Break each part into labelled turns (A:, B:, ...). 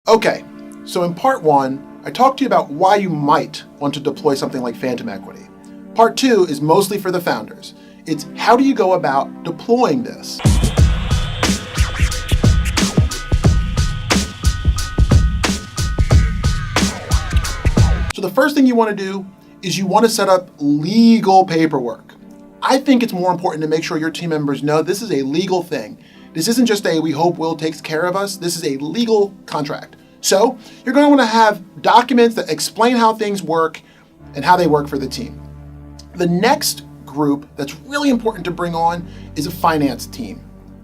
A: Okay, so in part one, I talked to you about why you might want to deploy something like phantom equity. Part two is mostly for the founders. It's how do you go about deploying this? So the first thing you want to do is you want to set up legal paperwork. I think it's more important to make sure your team members know this is a legal thing. This isn't just a we hope Will takes care of us. This is a legal contract. So you're going to want to have documents that explain how things work and how they work for the team. The next group that's really important to bring on is a finance team.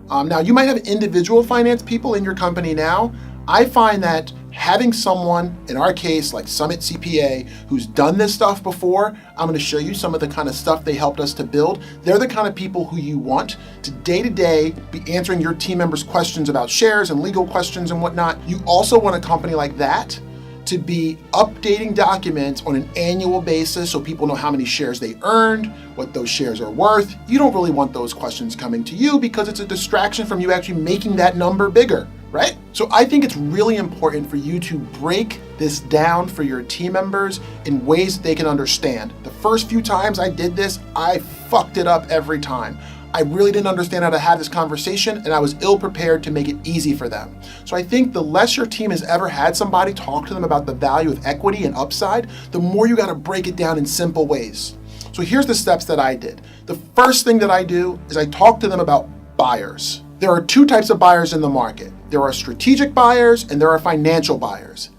A: Now, you might have individual finance people in your company now. I find that having someone, in our case, like Summit CPA, who's done this stuff before, I'm going to show you some of the kind of stuff they helped us to build. They're the kind of people who you want to day-to-day be answering your team members' questions about shares and legal questions and whatnot. You also want a company like that to be updating documents on an annual basis so people know how many shares they earned, what those shares are worth. You don't really want those questions coming to you because it's a distraction from you actually making that number bigger, right? So I think it's really important for you to break this down for your team members in ways that they can understand. The first few times I did this, I fucked it up every time. I really didn't understand how to have this conversation, and I was ill prepared to make it easy for them. So I think the less your team has ever had somebody talk to them about the value of equity and upside, the more you gotta break it down in simple ways. So here's the steps that I did. The first thing that I do is I talk to them about buyers. There are two types of buyers in the market. There are strategic buyers and there are financial buyers.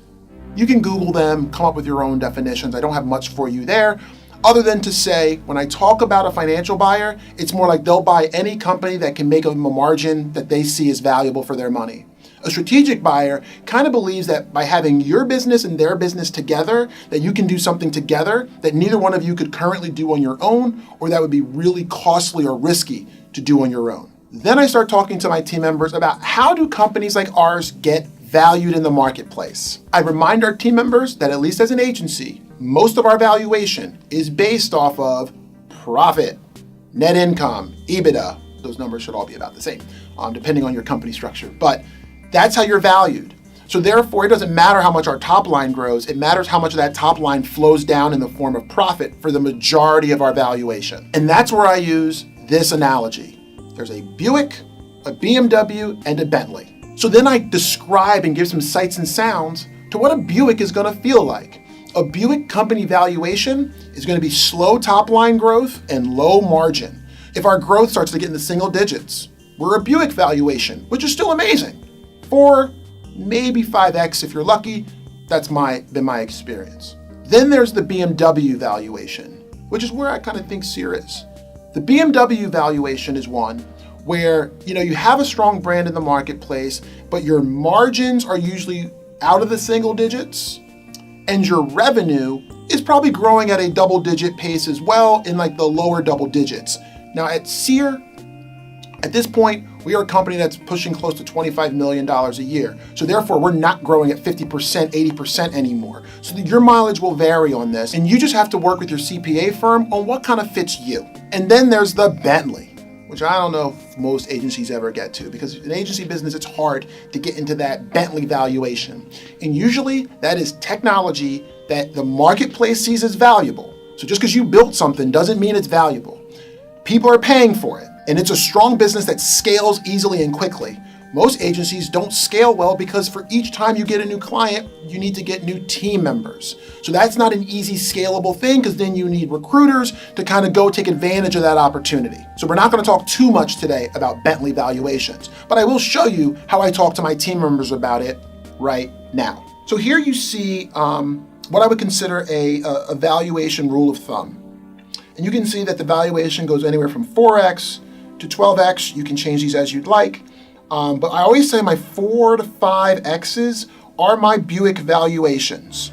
A: You can Google them, come up with your own definitions. I don't have much for you there, other than to say, when I talk about a financial buyer, it's more like they'll buy any company that can make them a margin that they see as valuable for their money. A strategic buyer kind of believes that by having your business and their business together, that you can do something together that neither one of you could currently do on your own, or that would be really costly or risky to do on your own. Then I start talking to my team members about how do companies like ours get valued in the marketplace. I remind our team members that at least as an agency, most of our valuation is based off of profit, net income, EBITDA. Those numbers should all be about the same, depending on your company structure. But that's how you're valued. So therefore, it doesn't matter how much our top line grows. It matters how much of that top line flows down in the form of profit for the majority of our valuation. And that's where I use this analogy. There's a Buick, a BMW, and a Bentley. So then I describe and give some sights and sounds to what a Buick is going to feel like. A Buick company valuation is going to be slow top line growth and low margin. If our growth starts to get in the single digits, we're a Buick valuation, which is still amazing. 4, maybe 5x if you're lucky. That's been my experience. Then there's the BMW valuation, which is where I kind of think Sear is. The BMW valuation is one where you have a strong brand in the marketplace, but your margins are usually out of the single digits, and your revenue is probably growing at a double-digit pace as well, in like the lower double digits. Now at Sear, at this point, we are a company that's pushing close to $25 million a year. So therefore, we're not growing at 50%, 80% anymore. So your mileage will vary on this, and you just have to work with your CPA firm on what kind of fits you. And then there's the Bentley, which I don't know if most agencies ever get to, because in agency business, it's hard to get into that Bentley valuation. And usually that is technology that the marketplace sees as valuable. So just because you built something doesn't mean it's valuable. People are paying for it, and it's a strong business that scales easily and quickly. Most agencies don't scale well because for each time you get a new client, you need to get new team members. So that's not an easy scalable thing, because then you need recruiters to kind of go take advantage of that opportunity. So we're not going to talk too much today about Bentley valuations, but I will show you how I talk to my team members about it right now. So here you see what I would consider a valuation rule of thumb. And you can see that the valuation goes anywhere from 4x to 12x. You can change these as you'd like. But I always say my 4 to 5 X's are my Buick valuations,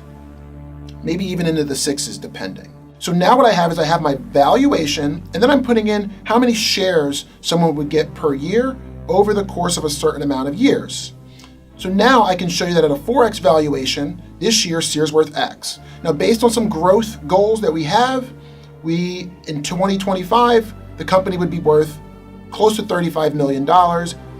A: maybe even into the 6s depending. So now what I have is I have my valuation, and then I'm putting in how many shares someone would get per year over the course of a certain amount of years. So now I can show you that at a 4x valuation, this year Sear's worth X. Now based on some growth goals that we have, in 2025, the company would be worth close to $35 million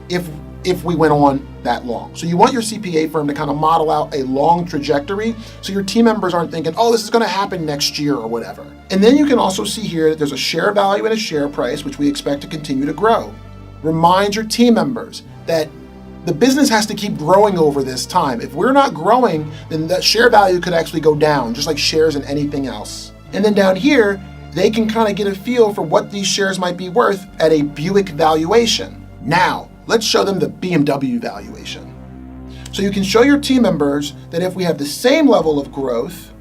A: if if we went on that long. So you want your CPA firm to kind of model out a long trajectory so your team members aren't thinking, oh, this is going to happen next year or whatever. And then you can also see here that there's a share value and a share price, which we expect to continue to grow. Remind your team members that the business has to keep growing over this time. If we're not growing, then that share value could actually go down, just like shares in anything else. And then down here, they can kind of get a feel for what these shares might be worth at a Buick valuation. Now, let's show them the BMW valuation. So you can show your team members that if we have the same level of growth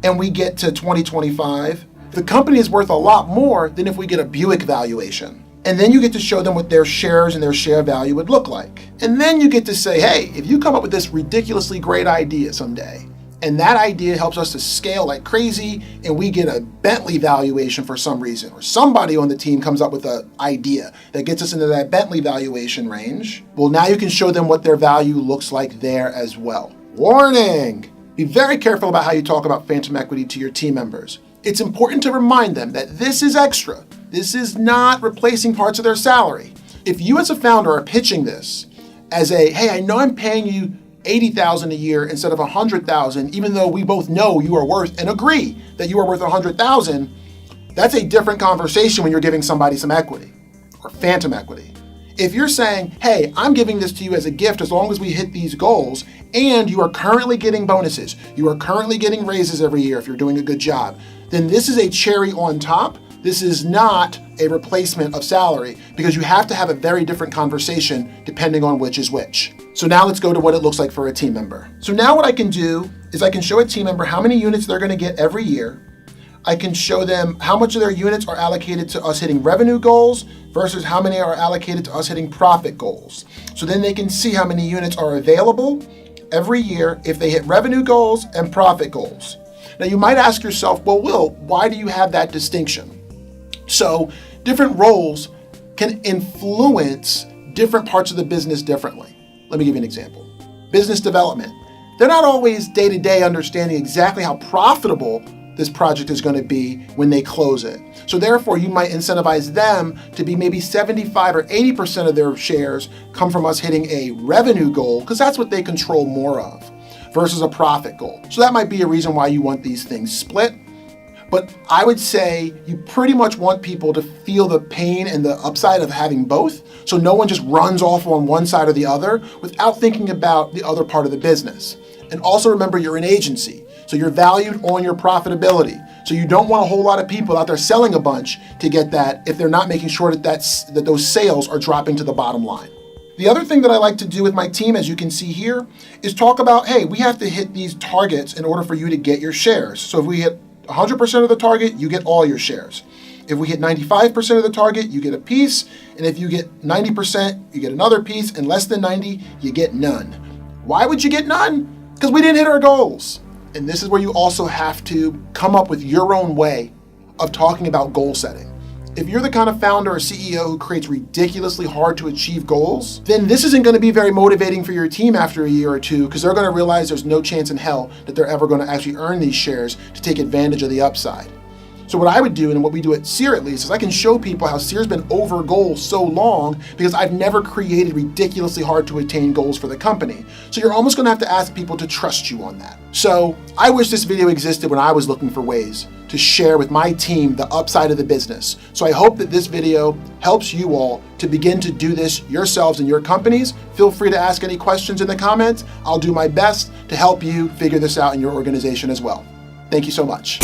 A: and we get to 2025, the company is worth a lot more than if we get a Buick valuation. And then you get to show them what their shares and their share value would look like. And then you get to say, hey, if you come up with this ridiculously great idea someday, and that idea helps us to scale like crazy, and we get a Bentley valuation for some reason, or somebody on the team comes up with an idea that gets us into that Bentley valuation range, well, now you can show them what their value looks like there as well. Warning! Be very careful about how you talk about phantom equity to your team members. It's important to remind them that this is extra. This is not replacing parts of their salary. If you as a founder are pitching this as a, hey, I know I'm paying you $80,000 a year instead of $100,000, even though we both know you are worth and agree that you are worth $100,000, that's a different conversation when you're giving somebody some equity or phantom equity. If you're saying, hey, I'm giving this to you as a gift as long as we hit these goals, and you are currently getting bonuses, you are currently getting raises every year if you're doing a good job, then this is a cherry on top. This is not a replacement of salary, because you have to have a very different conversation depending on which is which. So now let's go to what it looks like for a team member. So now what I can do is I can show a team member how many units they're going to get every year. I can show them how much of their units are allocated to us hitting revenue goals versus how many are allocated to us hitting profit goals. So then they can see how many units are available every year if they hit revenue goals and profit goals. Now you might ask yourself, well, Will, why do you have that distinction? So different roles can influence different parts of the business differently. Let me give you an example. Business development. They're not always day-to-day understanding exactly how profitable this project is going to be when they close it. So therefore, you might incentivize them to be maybe 75 or 80% of their shares come from us hitting a revenue goal, because that's what they control more of, versus a profit goal. So that might be a reason why you want these things split. But I would say you pretty much want people to feel the pain and the upside of having both, so no one just runs off on one side or the other without thinking about the other part of the business. And also remember, you're an agency, so you're valued on your profitability. So you don't want a whole lot of people out there selling a bunch to get that if they're not making sure that those sales are dropping to the bottom line. The other thing that I like to do with my team, as you can see here, is talk about, hey, we have to hit these targets in order for you to get your shares. So if we hit 100% of the target, you get all your shares. If we hit 95% of the target, you get a piece. And if you get 90%, you get another piece. And less than 90, you get none. Why would you get none? Because we didn't hit our goals. And this is where you also have to come up with your own way of talking about goal setting. If you're the kind of founder or CEO who creates ridiculously hard to achieve goals, then this isn't going to be very motivating for your team after a year or two, because they're going to realize there's no chance in hell that they're ever going to actually earn these shares to take advantage of the upside. So what I would do, and what we do at Sear at least, is I can show people how Sear's been over goals so long because I've never created ridiculously hard to attain goals for the company. So you're almost going to have to ask people to trust you on that. So I wish this video existed when I was looking for ways to share with my team the upside of the business. So I hope that this video helps you all to begin to do this yourselves in your companies. Feel free to ask any questions in the comments. I'll do my best to help you figure this out in your organization as well. Thank you so much.